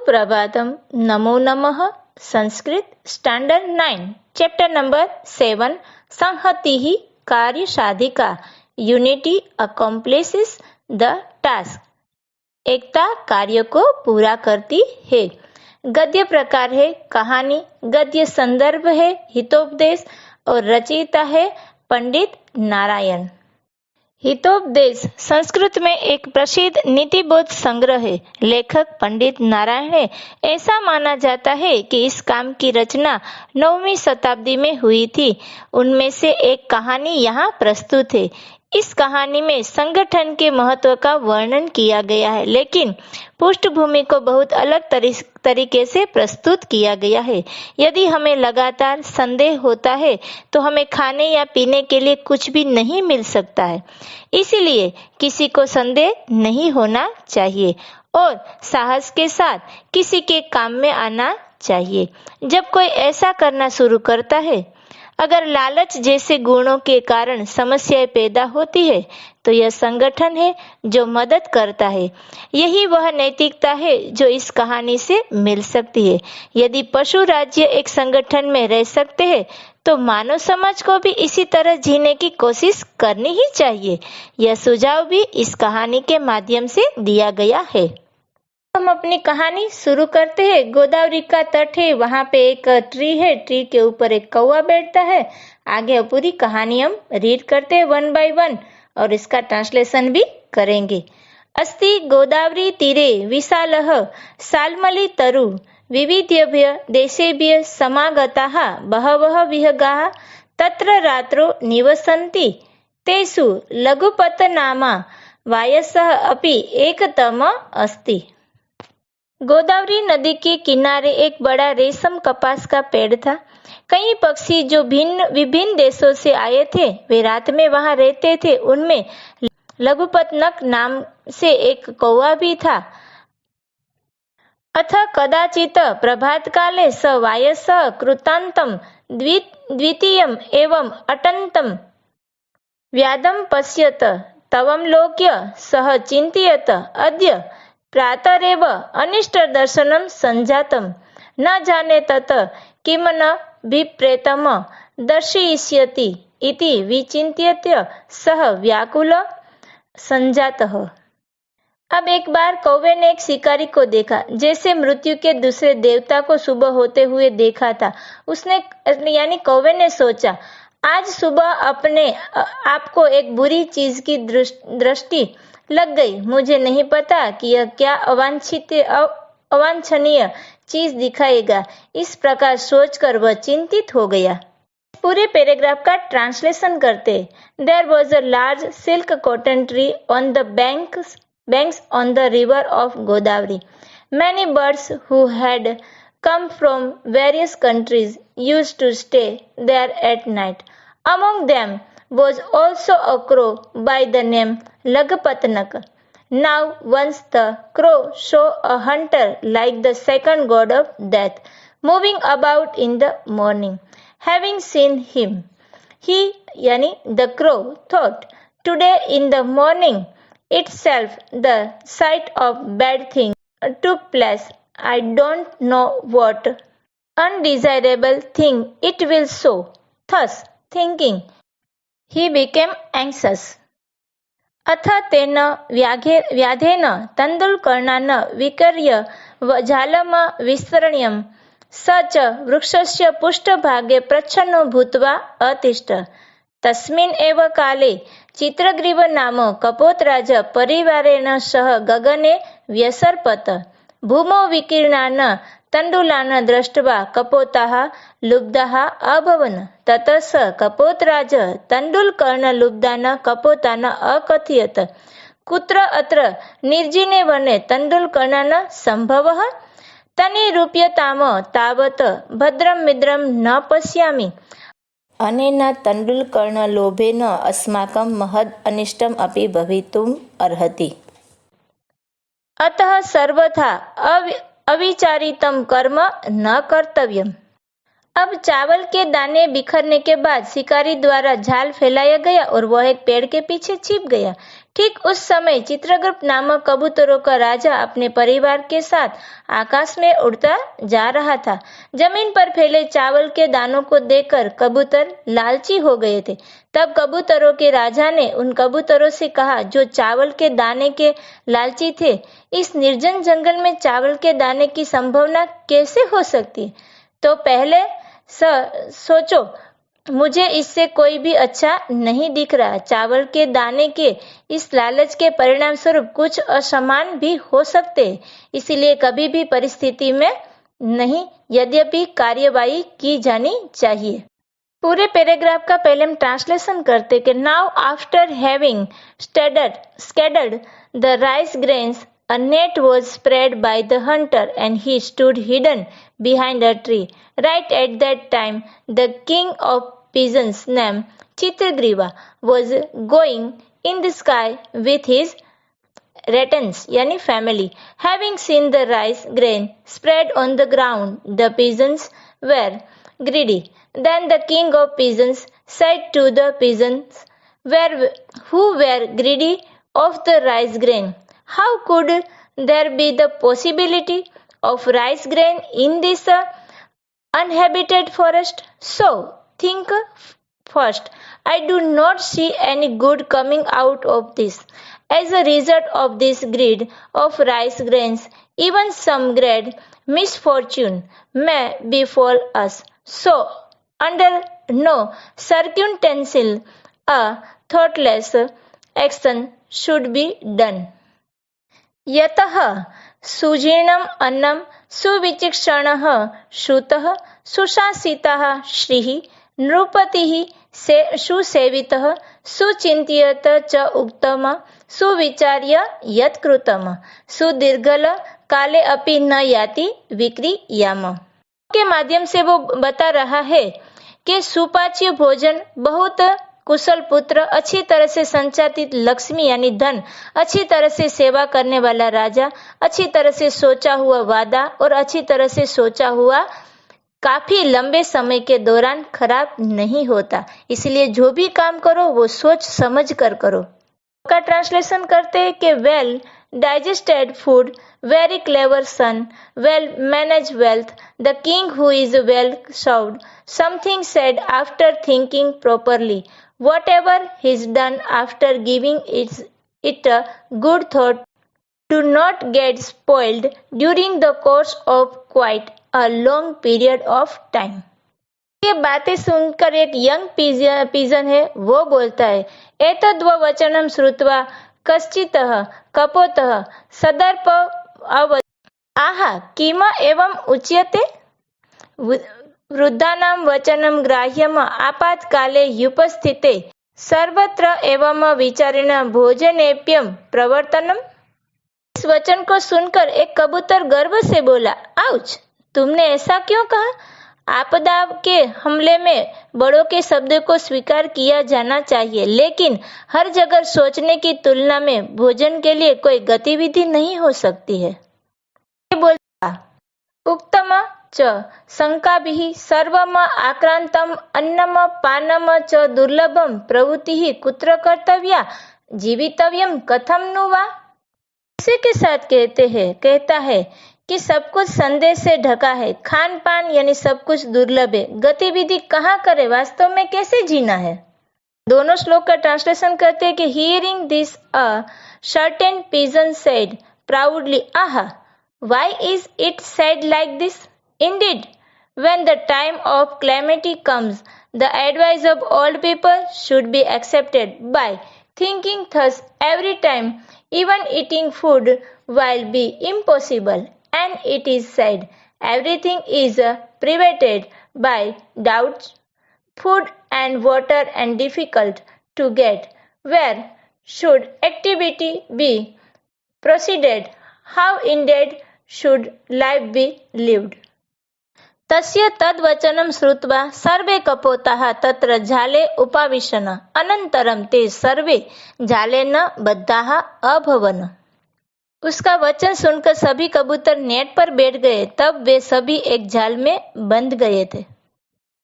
सुप्रभातम। नमो नमः। Sanskrit standard 9 chapter number 7 संहति कार्य साधिका यूनिटी अकम्प्लिशेस द टास्क। एकता कार्य को पूरा करती है। गद्य प्रकार है कहानी, गद्य संदर्भ है हितोपदेश और रचयिता है पंडित नारायण। हितोपदेश संस्कृत में एक प्रसिद्ध नीतिबोध संग्रह है। लेखक पंडित नारायण है। ऐसा माना जाता है कि इस काम की रचना 9वीं शताब्दी में हुई थी। उनमें से एक कहानी यहाँ प्रस्तुत है। इस कहानी में संगठन के महत्व का वर्णन किया गया है, लेकिन पृष्ठभूमि को बहुत अलग तरीके से प्रस्तुत किया गया है। यदि हमें लगातार संदेह होता है तो हमें खाने या पीने के लिए कुछ भी नहीं मिल सकता है। इसीलिए किसी को संदेह नहीं होना चाहिए और साहस के साथ किसी के काम में आना चाहिए। जब कोई ऐसा करना शुरू करता है, अगर लालच जैसे गुणों के कारण समस्याएं पैदा होती है तो यह संगठन है जो मदद करता है। यही वह नैतिकता है जो इस कहानी से मिल सकती है। यदि पशु राज्य एक संगठन में रह सकते हैं तो मानव समाज को भी इसी तरह जीने की कोशिश करनी ही चाहिए। यह सुझाव भी इस कहानी के माध्यम से दिया गया है। हम अपनी कहानी शुरू करते हैं। गोदावरी का तट है, वहां पे एक ट्री है, ट्री के ऊपर एक कौवा बैठता है। आगे पूरी कहानी हम रीड करते हैं 1 by 1 और इसका ट्रांसलेशन भी करेंगे। अस्ति गोदावरी तीरे विशालः साल्मली तरु विविधेभ्य देशेभ्य समागताः बहवः विहगाः तत्र रात्रौ निवसन्ति तेषु लघुपतनामा वायसः अपि एकतम अस्ति। गोदावरी नदी के किनारे एक बड़ा रेशम कपास का पेड़ था। कई पक्षी जो विभिन्न देशों से आए थे वे रात में वहां रहते थे। उनमें लघुपतनक नाम से एक कौवा भी था। अथ कदाचित प्रभात काले स वायसः कृतांतम द्वितीयम एवं अटंतम व्यादम पश्यत तवमलोक्य सह चिंतयत अद्य प्रातरेव अनिष्ट दर्शनम संजातम न जाने तत किम न विप्रेतम दर्शयिष्यति इति विचिन्त्य सह व्याकुल संजातः। अब एक बार कौवे ने एक शिकारी को देखा, जैसे मृत्यु के दूसरे देवता को सुबह होते हुए देखा था। उसने यानी कौवे ने सोचा, आज सुबह अपने आपको एक बुरी चीज की दृष्टि लग गई। मुझे नहीं पता कि यह क्या अवांछनीय चीज दिखाएगा। इस प्रकार सोचकर वह चिंतित हो गया। पूरे पैराग्राफ का ट्रांसलेशन करते। There was a large silk cotton tree on the banks on the river of Godavari. Many birds who had come from various countries used to stay there at night. Among them was also a crow by the name Lagpatnak. Now once the crow saw a hunter like the second god of death moving about in the morning. Having seen him, he, yani the crow, thought, today in the morning itself the sight of bad things took place. I don't know what undesirable thing it will show. Thus thinking, he became anxious. अथ तेन व्याधेन तण्डुलपर्णान् विकर्य जालं विस्तरणीयम् स च वृक्षस्य पृष्ठभागे प्रच्छन्नो भूत्वा अतिष्ठ। तस्मिन् एव काले चित्रग्रीव नाम कपोतराज परिवारेण सह गगने व्यसर्पत। भूमौ विकीर्णान् तण्डुलान् दृष्ट्वा कपोताः लुब्धाः अभवन्। ततः स कपोतराज तण्डुलकर्णलुब्धान् कपोतान् अकथयत्, कुत्र अत्र निर्जिने वने तण्डुलकर्णान् सम्भवः? तन्निरूप्यताम् तावत् भद्रं मिद्रं न पश्यामि। अनेन तण्डुलकर्णलोभेन अस्माकं महद् अनिष्टम् अपि भवितुम् अर्हति। अतः सर्वथा अविचारितं कर्म न कर्तव्यम्। अब चावल के दाने बिखरने के बाद शिकारी द्वारा जाल फैलाया गया और वह एक पेड़ के पीछे छिप गया। ठीक उस समय चित्रगुप्त नामक कबूतरों का राजा अपने परिवार के साथ आकाश में उड़ता जा रहा था। जमीन पर फैले चावल के दानों को देखकर कबूतर लालची हो गए थे। तब कबूतरों के राजा ने उन कबूतरों से कहा जो चावल के दाने के लालची थे, इस निर्जन जंगल में चावल के दाने की संभावना कैसे हो सकती? तो पहले सोचो, मुझे इससे कोई भी अच्छा नहीं दिख रहा। चावल के दाने के इस लालच के परिणाम स्वरूप कुछ असमान भी हो सकते हैं, इसलिए कभी भी परिस्थिति में नहीं, यद्यपि कार्यवाही की जानी चाहिए। पूरे पैराग्राफ का पहले हम ट्रांसलेशन करते कि now after having scattered the rice grains, a net was spread by the hunter and he stood hidden behind a tree. Right at that time, the king of pigeons named Chitragriva was going in the sky with his ratans yani family. Having seen the rice grain spread on the ground, the pigeons were greedy. Then the king of pigeons said to the pigeons who were greedy of the rice grain, how could there be the possibility of rice grain in this uninhabited forest? So think first. I do not see any good coming out of this. As a result of this greed of rice grains, even some great misfortune may befall us. So, under no circumstances, a thoughtless action should be done. यतः सुजीर्णम् अन्नं सुविचक्षणः श्रुतः सुशासितः श्रीः नृपतिः सुसेवितः सुचिन्तित च उत्तम सुविचार्य यत्कृतम् सुदीर्घल काले अपि न याति विक्रियाम। के माध्यम से वो बता रहा है कि सुपाच्य भोजन, बहुत कुशल पुत्र, अच्छी तरह से संचालित लक्ष्मी यानी धन, अच्छी तरह से सेवा करने वाला राजा, अच्छी तरह से सोचा हुआ वादा और अच्छी तरह से सोचा हुआ काफी लंबे समय के दौरान खराब नहीं होता। इसलिए जो भी काम करो वो सोच समझ कर करो। का ट्रांसलेशन करते हैं कि well digested food, very clever son, well managed wealth, the king who is well served, something said after thinking properly, whatever is done after giving it a good thought, do not get spoiled during the course of quite a long period of time. ये बातें सुनकर एक young pigeon है, वो बोलता है एतद्व वचनम श्रुत्वा कश्चितः कपोतः सदर्प आहा किम एवं उच्यते। वृद्धानां वचनं ग्राह्यम् आपातकाले ह्युपस्थिते सर्वत्र एवं विचारेण भोजनेप्यं प्रवर्तनम्। इस वचन को सुनकर एक कबूतर गर्व से बोला, आउच, तुमने ऐसा क्यों कहा? आपदा के हमले में बड़ों के शब्द को स्वीकार किया जाना चाहिए, लेकिन हर जगह सोचने की तुलना में भोजन के लिए कोई गतिविधि नहीं हो सकती है। बोलता उक्तम च शंकाभिः सर्वम आक्रांतम अन्नम पानम च दुर्लभम प्रवृत्तिः कुत्र कर्तव्या जीवितव्यम कथम नु वा। इसी के साथ कहता है कि सब कुछ संदेह से ढका है, खान पान यानी सब कुछ दुर्लभ है, गतिविधि कहाँ करे, वास्तव में कैसे जीना है। दोनों श्लोक का ट्रांसलेशन करते हैं कि hearing this a certain pigeon said proudly, aha, why is it said like this? Indeed, when the time of calamity comes, the advice of old people should be accepted by thinking thus every time, even eating food will be impossible, and it is said everything is privated by doubts, food and water and difficult to get. Where should activity be proceeded? How indeed should life be lived? तस्य तद्वचनं श्रुत्वा सर्वे कपोताः तत्र जाले उपाविशन् अनन्तरं ते सर्वे जालेन बद्धाः अभवन्। उसका वचन सुनकर सभी कबूतर नेट पर बैठ गए, तब वे सभी एक जाल में बंध गए थे।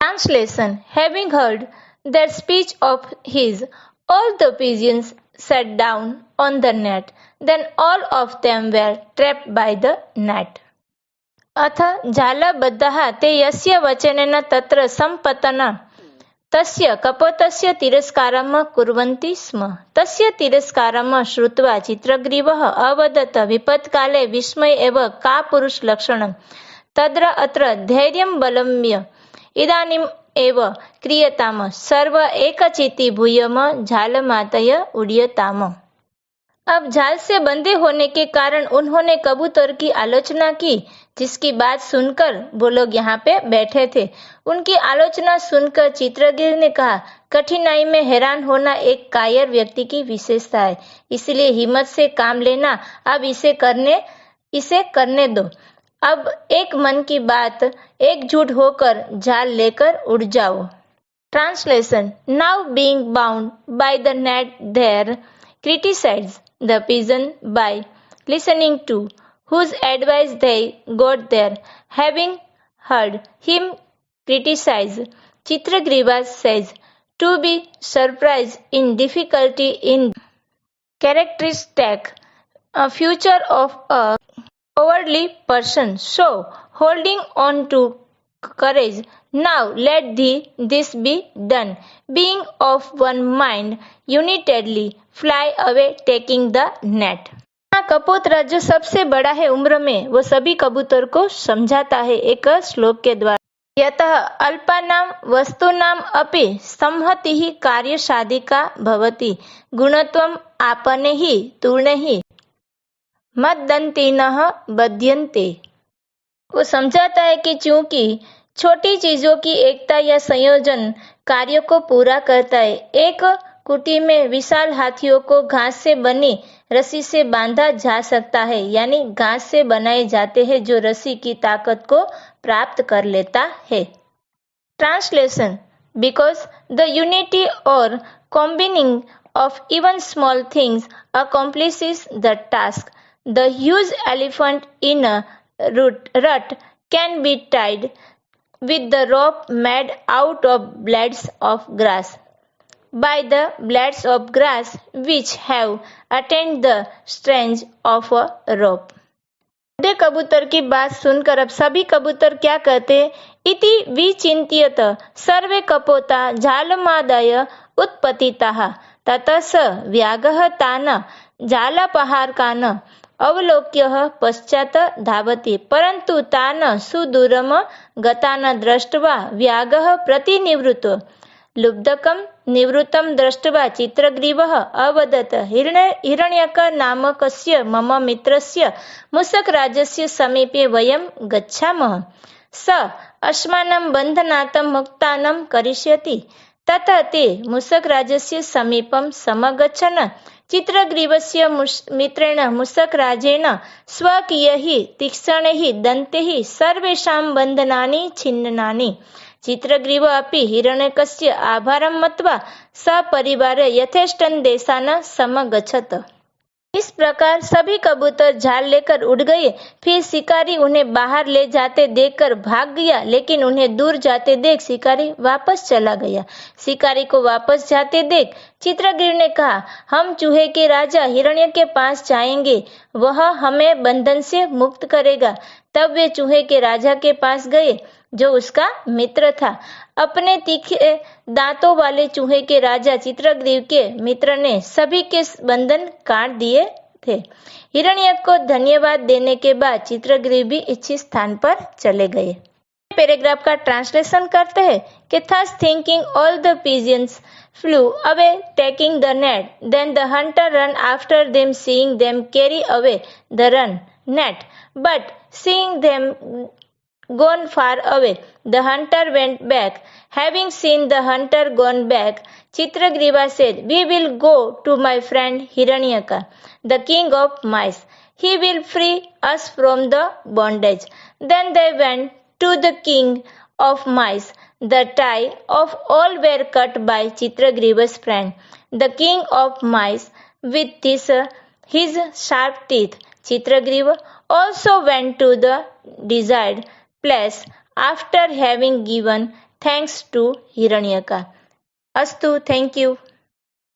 Translation. Having heard that speech of his, all the pigeons sat down on the net. Then all of them were trapped by the net. अथ जालबद्धाः ते यस्य वचनेन तत्र सम्पतन् तस्य कपोतस्य तिरस्कारं कुर्वन्ति स्म। तस्य तिरस्कारं श्रुत्वा चित्रग्रीवः अवदत् विपत्काले विस्मय एव का पुरुषलक्षणं तत्र अत्र धैर्यं बलम्य इदानीम् एव क्रियताम सर्व एकचित्ती भूयम झालमातय उड्यताम। अब जाल से बंधे होने के कारण उन्होंने कबूतर की आलोचना की, जिसकी बात सुनकर वो लोग यहाँ पे बैठे थे। उनकी आलोचना सुनकर चित्रगिर ने कहा, कठिनाई में हैरान होना एक कायर व्यक्ति की विशेषता है, इसलिए हिम्मत से काम लेना। अब इसे करने दो। अब एक मन की बात एकजुट होकर जाल लेकर उड़ जाओ। Translation. Now being bound by the net there criticized the pigeon by listening to whose advice they got there. Having heard him criticize, Chitragriva says, to be surprised in difficulty in characteristic a future of a cowardly person. So, holding on to courage, now let this be done. Being of one mind, unitedly fly away taking the net. कपोतरा जो सबसे बड़ा है उम्र में, वो सभी कबूतर को समझाता है एक श्लोक के द्वारा। यतः अल्पानां वस्तूनां अपि संहतिः कार्यसाधिका भवति गुणत्वम् आपनेहि तूर्णैः मद्दन्तिनः बध्यन्ते। वो समझाता है कि चूंकि छोटी चीजों की एकता या संयोजन कार्य को पूरा करता है। एक कुटी में विशाल हाथियों को घास से बनी रस्सी से बांधा जा सकता है, यानी घास से बनाए जाते हैं जो रस्सी की ताकत को प्राप्त कर लेता है। ट्रांसलेशन. बिकॉज द यूनिटी और combining of even small things accomplishes the task. The huge elephant in a rut can be tied with the rope made out of blades of grass. By the blades of grass which have attained the strength of a rope. बूढ़े कबूतर की बात सुनकर अब सभी कबूतर क्या कहते हैं? इति विचिन्त्यत सर्वे कपोता जालमादाय उत्पतिताः ततः स व्याघ्रः तान् जालपहारकान् अवलोक्य पश्चात् धावति परन्तु तान् सुदूरं गतान् दृष्ट्वा व्याघ्रः प्रतिनिवृत्तो। लुब्धकं निवृत्तं दृष्ट्वा चित्रग्रीवः अवदत्, हिरण्यक नामकस्य मम मित्रस्य मूषकराजस्य समीपे वयं गच्छामः। स अस्माकं बन्धनात् मुक्तान् करिष्यति। ततः ते मूषकराजस्य समीपं समगच्छन्। चित्रग्रीवस्य मित्रेण मूषकराजेन स्वकीयैः तीक्ष्णैः दन्तैः सर्वेषां बन्धनानि छिन्नानि। चित्रग्रीव अपि हिरण्यकस्य आभारं मत्वा सपरिवारे यथेष्टं देशान् समगच्छत्। इस प्रकार सभी कबूतर जाल लेकर उड़ गए। फिर शिकारी उन्हें बाहर ले जाते देखकर भाग गया, लेकिन उन्हें दूर जाते देख शिकारी वापस चला गया। शिकारी को वापस जाते देख चित्रगिर ने कहा, हम चूहे के राजा हिरण्य के पास जाएंगे, वह हमें बंधन से मुक्त करेगा। तब वे चूहे के राजा के पास गए जो उसका मित्र था। अपने तीखे दांतों वाले चूहे के राजा चित्रग्रीव के मित्र ने सभी के बंधन काट दिए थे। हिरण्यक को धन्यवाद देने के बाद चित्रग्रीव भी इच्छित स्थान पर चले गए। पैराग्राफ का ट्रांसलेशन करते हैं कि thus thinking all the pigeons flew away taking the net. Then the hunter ran after them seeing them carry away the net. But seeing them gone far away, the hunter went back. Having seen the hunter gone back, Chitragriva said, we will go to my friend Hiranyaka, the king of mice. He will free us from the bondage. Then they went to the king of mice. The tie of all were cut by Chitragriva's friend, the king of mice, with his sharp teeth. Chitragriva also went to the desired place after having given thanks to Hiranyaka. Astu, thank you.